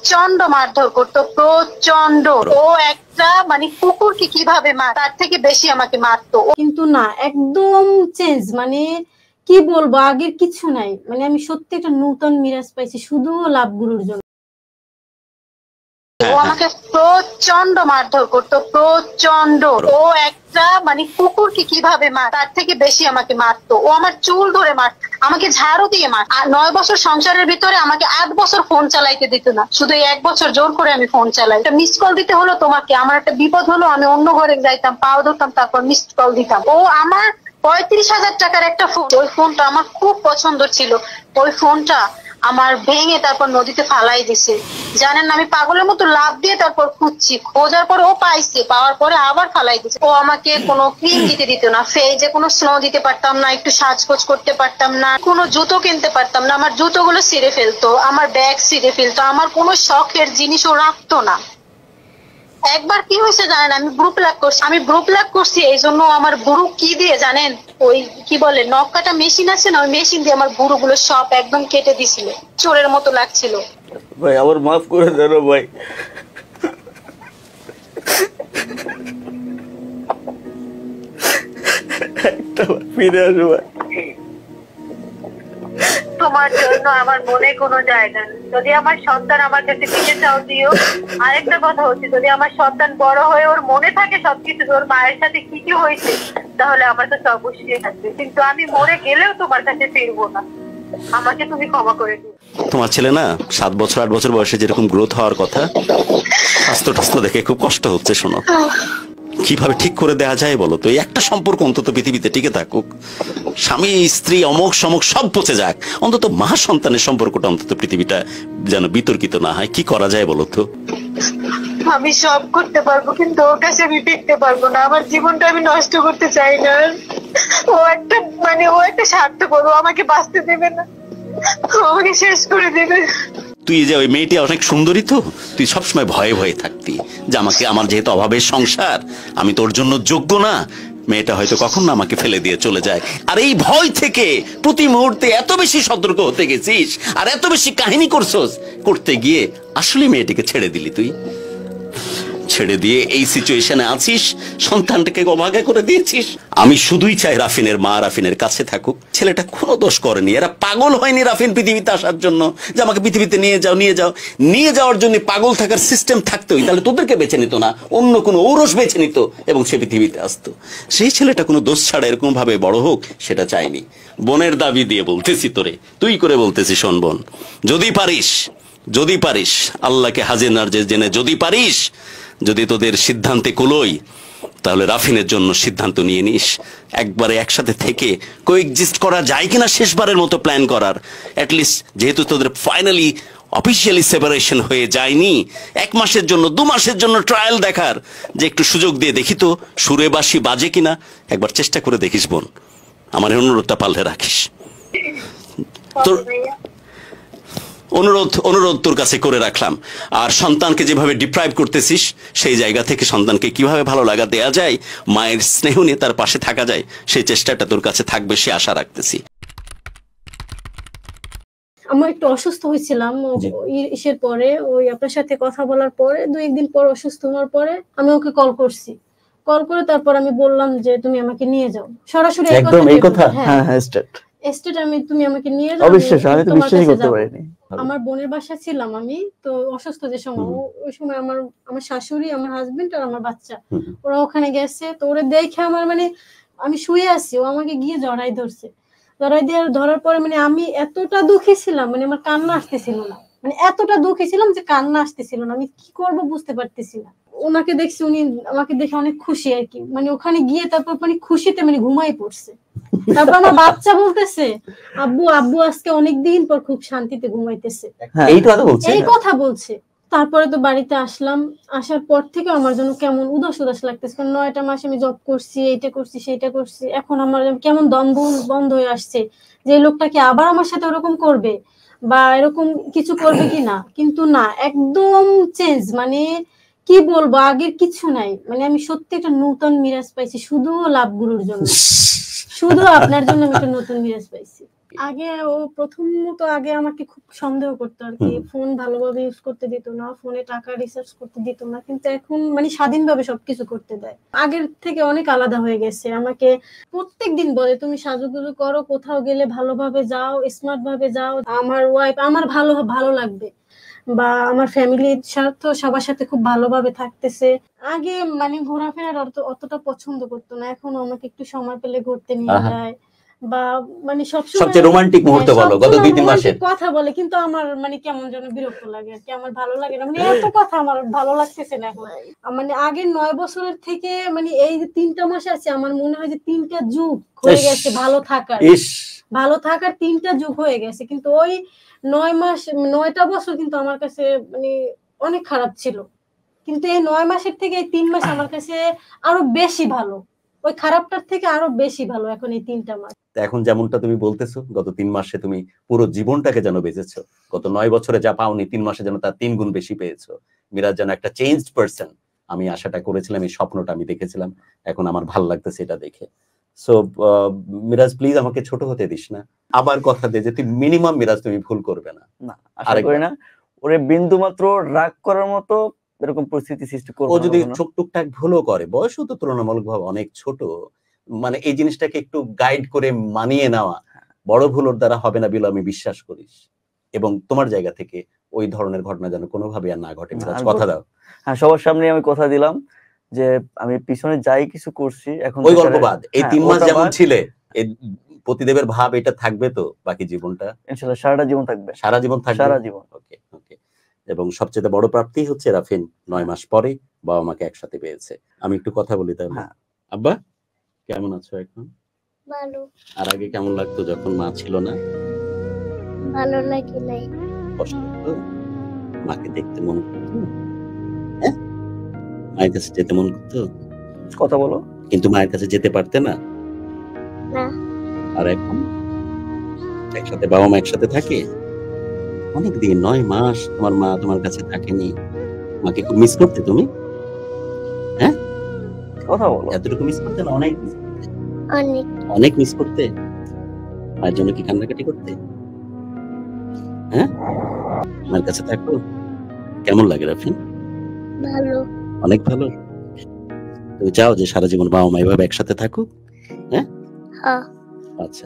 প্রচন্ড মারধর করতো, প্রচন্ড। ও একটা মানে কুকুরকে কিভাবে মার, তার থেকে বেশি আমাকে মারতো। কিন্তু না, একদম চেঞ্জ, মানে কি বলবো, আগের কিছু নাই। মানে আমি সত্যি একটা নতুন মিরাজ পাইছি শুধু লাভ গুরুর জন্য। ও আমাকে প্রচন্ড মারধর করতো, প্রচন্ড। ও একটা মানে কুকুরকে কিভাবে মার, তার থেকে বেশি আমাকে মারতো। ও আমার চুল ধরে মারত, আমাকে ঝাড়ু দিয়ে মার। আর 9 বছর সংসারের ভিতরে আমাকে 8 বছর ফোন চালাইতে দিত না, শুধু 1 বছর জোর করে আমি ফোন চালাই। মিস কল দিতে হলো তোমাকে, আমার একটা বিপদ হলো, আমি অন্য ঘরে যাইতাম, পাও ধরতাম, তারপর মিস কল দিতাম। ও আমার 35,000 টাকার একটা ফোন, ওই ফোনটা আমার খুব পছন্দ ছিল। ওই ফোনটা আমার ভেঙে তারপর নদীতে ফালাই দিছে। জানেন না, আমি পাগলের মতো লাভ দিয়ে তারপর খুঁজছি, খোঁজার পর ও পাইছে, পাওয়ার পরে আবার ফালাই দিছে। ও আমাকে কোনো ক্রিম দিতে দিত না, ফেজে কোনো স্নো দিতে পারতাম না, একটু সাজগোজ করতে পারতাম না, কোনো জুতো কিনতে পারতাম না, আমার জুতোগুলো ছিঁড়ে ফেলতো, আমার ব্যাগ ছিঁড়ে ফেলতো, আমার কোনো শখের জিনিস ও রাখতো না। একবার কি হয়েছে জানেন, আমি গ্রুপ লাগ করছি, এই জন্য আমার বুড়ো কি দিয়ে জানেন, ওই কি বলে নখ কাটা মেশিন আছে না, ওই মেশিন দিয়ে আমার বুড়ো গুলো সব একদম কেটে দিছিল, চোরের মতো লাগছিল। ভাই আমার মাফ করে দেন ভাই। একটা ফিরে আসো ভাই। তোমার জন্য আমার মনে কোনো জায়গা নেই। যদি আমার সন্তান আমার কাছে ফিরে চাও দিও। আরেকটা কথা হচ্ছে, যদি আমার সন্তান বড় হয়ে ওর মনে থাকে সবকিছু, ওর মায়ের সাথে কি কি হয়েছে, তাহলে আমার কাছে অবশ্যই থাকবে। কিন্তু আমি মরে গেলেও তোমার কাছে ফিরবো না, আমাকে তুমি ক্ষমা করে দিও। তোমার ছেলে না 7 বছর 8 বছর বয়সে যেরকম গ্রোথ হওয়ার কথা, স্বাস্থ্য টাস্থ্য দেখে খুব কষ্ট হচ্ছে। শোনো, কিভাবে ঠিক করে দেয়া যায় বলো তো? এই একটা সম্পর্ক অন্তত পৃথিবীতে টিকে থাকুক। স্বামী স্ত্রী অমুক সমুক সব পচে যাক, অন্তত মা সন্তানের সম্পর্কটা অন্তত পৃথিবীটা যেন বিতর্কিত না হয়। কি করা যায় বলো তো? আমি সব করতে পারবো, কিন্তু ওর কাছে আমি ফিরতে পারবো না। আমার জীবনটা আমি নষ্ট করতে চাই না। ও একটা স্বার্থপর, ও আমাকে বাঁচতে দেবে না, আমাকে শেষ করে দেবে। তুই যে ওই মেয়েটি অনেক সুন্দরী, তো তুই সবসময় ভয়ে ভয়ে থাকতি যে আমার যেহেতু অভাবের সংসার, আমি তোর জন্য যোগ্য না, মেয়েটা হয়তো কখন না আমাকে ফেলে দিয়ে চলে যায়। আর এই ভয় থেকে প্রতি মুহূর্তে এত বেশি সতর্ক হতে গেছিস, আর এত বেশি কাহিনী করতে গিয়ে আসলে মেয়েটিকে ছেড়ে দিলি। তুই ছেড়ে দিয়ে এই সিচুয়েশনে আছিস, সন্তানটাকে অভাগা করে দিয়েছিস। আমি শুধুই চাই রাফিনের মা রাফিনের কাছে থাকুক। ছেলেটা কোনো দোষ করেনি, এরা পাগল হয়নি রাফিন পৃথিবীতে আসার জন্য যে আমাকে পৃথিবীতে নিয়ে যাওয়ার জন্য পাগল থাকার সিস্টেম থাকতোই, তাহলে তোদেরকে বেছে নিত না, অন্য কোনো ঔরস বেছে নিত এবং সে পৃথিবীতে আসতো। সেই ছেলেটা কোনো দোষ ছাড়া এরকম ভাবে বড় হোক, সেটা চাইনি। বোনের দাবি দিয়ে বলতেছি তোরে, তুই করে বলতেছি, শোন বোন, যদি পারিস আল্লাহকে হাজির নার্জে জেনে যদি তোদের সিদ্ধান্তে কুলোই, তাহলে রাফিনের জন্য সিদ্ধান্ত নিয়ে নিস। একবারে একসাথে থেকে কোএক্সিস্ট করা যায় কিনা শেষবারের মতো প্ল্যান করার। অ্যাটলিস্ট যেহেতু তোদের ফাইনালি অফিসিয়ালি সেপারেশন হয়ে যায়নি, 1 মাসের জন্য 2 মাসের জন্য ট্রায়াল দেখার যে একটু সুযোগ দিয়ে দেখি তো সুরে বাঁশি বাজে কিনা, একবার চেষ্টা করে দেখিস বোন। আমার অনুরোধটা পাল্টে রাখিস। তোর অনুরোধ তোর কাছে করে রাখলাম। আর সন্তানকে যেভাবে ডিপ্রাইভ করতেছিস, সেই জায়গা থেকে সন্তানকে কিভাবে ভালো লাগা দেয়া যায়, মায়ের স্নেহ নিয়ে তার পাশে থাকা যায়, সেই চেষ্টাটা তোর কাছে থাকবে, সে আশা রাখতেছি। আমার একটু অসুস্থ হয়েছিলাম ইসের পরে, ওই আপনার সাথে কথা বলার পরে 2-1 দিন পর অসুস্থ হওয়ার পরে আমি ওকে কল করে তারপর আমি বললাম যে তুমি আমাকে নিয়ে যাও, সরাসরি এই কথা। হ্যাঁ, এস্টেট তুমি আমাকে নিয়ে যাও। অবশ্যই আমি তো বিশ্বাসই করতে পারিনি। আমার বোনের বাসায় ছিলাম আমি, তো অসুস্থ যে সময়, ওই সময় আমার শাশুড়ি, আমার হাজবেন্ড আর আমার বাচ্চা, ওরা ওখানে গেছে। তো ওরা দেখে আমার আমি শুয়ে আছি, ও আমাকে গিয়ে ধরার পরে আমি এতটা দুঃখী ছিলাম, আমার কান্না আসতেছিল না, এতটা দুঃখী ছিলাম যে কান্না আসতেছিল না। আমি কি করব বুঝতে পারতেছি না। ওনাকে দেখছি, উনি আমাকে দেখে অনেক খুশি আর কি, ওখানে গিয়ে তারপর খুশিতে ঘুমাই পড়ছে। তারপর আমার বাচ্চা বলতেছে, আব্বু আজকে অনেকদিন পর খুব শান্তিতে ঘুমাইতেছে, এই কথা বলছে। তারপরে তো বাড়িতে আসলাম, আসার পর থেকে আমার জন্য কেমন উদাস লাগতেছে, কারণ 9টা মাস আমি জব করছি, এইটা করছি সেইটা করছি, এখন আমার কেমন দম বন্ধ হয়ে আসছে যে লোকটা কি আবার আমার সাথে ওরকম করবে বা এরকম কিছু করবে কিনা। কিন্তু না, একদম চেঞ্জ, কি বলবো, আগের কিছু নাই। আমি সত্যি একটা নতুন মিরাজ পাইছি শুধু লাভ গুরুর জন্য, শুধু আপনার জন্য আমি একটা নতুন মিরাজ পাইছি। আগে ও প্রথমত আগে আমাকে খুব সন্দেহ করতো আর কি, ফোন ভালোভাবে ইউজ করতে দিত না, ফোনে টাকা রিসার্চ করতে দিত না, কিন্তু এখন মানে স্বাধীনভাবে সবকিছু করতে দেয়। আগের থেকে অনেক আলাদা হয়ে গেছে। আমাকে প্রত্যেকদিন বলে তুমি সাজুগুজু করো, কোথাও গেলে ভালোভাবে যাও, স্মার্ট ভাবে যাও, আমার ওয়াইফ আমার ভালো ভালো লাগবে, বা আমার ফ্যামিলির সাথে সবার সাথে খুব ভালোভাবে থাকতেছে। আগে মানে ঘোরাফেরার অতটা পছন্দ করতো না, এখন আমাকে একটু সময় পেলে ঘুরতে নিয়ে যায়, বা মানে সবসময় সবচেয়ে রোমান্টিক মুহূর্ত বলো গত 2-3 মাসের। কথা বলে, কিন্তু আমার মানে কেমন যেন বিরক্ত লাগে আর কি, আমার ভালো লাগে না, মানে এত কথা আমার ভালো লাগতেছে না এখন। মানে আগের 9 বছরের থেকে মানে এই যে 3টা মাস আছে, আমার মনে হয় যে 3টা যুগ হয়ে গেছে ভালো থাকার 3টা যুগ হয়ে গেছে। কিন্তু ওই 9টা বছর কিন্তু আমার কাছে মানে অনেক খারাপ ছিল, কিন্তু এই 9 মাসের থেকে এই 3 মাস আমার কাছে আরো বেশি ভালো, ওই খারাপটার থেকে আরো বেশি ভালো এখন এই 3টা মাস। এখন যেমনটা তুমি বলতেছো, গত 3 মাসে তুমি পুরো জীবনটাকে যেন বেঁচেছো, গত 9 বছরে যা পাওনি 3 মাসে যেন তার 3 গুণ বেশি পেয়েছো। মিরাজ যেন একটা চেঞ্জড পারসন। আমি আশাটা করেছিলাম, এই স্বপ্নটা আমি দেখেছিলাম, এখন আমার ভালো লাগতেছে এটা দেখে। সো মিরাজ প্লিজ আমাকে ছোট হতে দিস না, আবার কথা দে যে তুই মিনিমাম মিরাজ তুমি ভুল করবে না। না আশা করি না, ওরে বিন্দু মাত্র রাগ করার মতো এরকম পরিস্থিতি সৃষ্টি করবে। ও যদি টুকটাক ভুলও করে, বয়সও তো তুলনামূলকভাবে অনেক ছোট, মানে এই জিনিসটাকে একটু গাইড করে মানিয়ে নেওয়া, বড় ভুল ওর দ্বারা হবে না বলে আমি বিশ্বাস করি। এবং তোমার জায়গা থেকে ওই ধরনের ঘটনা যেন কোনোভাবে আর না ঘটে। মিরাজ কথা দাও। হ্যাঁ, সবার সামনে আমি কথা দিলাম যে আমি পিছনে যাই কিছু করছি, এখন ওই গল্প বাদ, এই 3 মাস যেমন ছিলে, এই পতিদেবের ভাব এটা থাকবে তো বাকি জীবনটা? ইনশাআল্লাহ সারাটা জীবন থাকবে। সারা জীবন থাকবে, সারা জীবন। ওকে ওকে। এবং সবচেয়ে বড় প্রাপ্তি হচ্ছে রাফিন 9 মাস পরে বাবা মাকে একসাথে পেয়েছে। আমি একটু কথা বলি তাহলে। আব্বা কেমন আছো এখন? ভালো। আর আগে কেমন লাগতো যখন মা ছিল না? ভালো লাগে নাই। কষ্ট হতো? মাকে দেখতে মন করতো? হ্যাঁ, মায়ের কাছে যেতে মন করতো? কথা বলো। কিন্তু মায়ের কাছে যেতে পারতে না? না। আর এখন একসাথে বাবা মা একসাথে থাকে অনেকদিন, 9 মাস তোমার মা তোমার কাছে থাকেনি, মাকে খুব মিস করতে তুমি? হ্যাঁ, কথা বলো। এতটুকু মিস করতে না? অনেক মিস করতে? অনেক। অনেক মিস করতে? মায়ের জন্য কি কান্নাকাটি করতে? হ্যাঁ, মায়ের কাছে থাকো, কেমন লাগে রাফিন? ভালো। অনেক ভালো। তুমি চাও যে সারা জীবন বাবা মা এভাবে একসাথে থাকুক? হ্যাঁ, হ্যাঁ। আচ্ছা।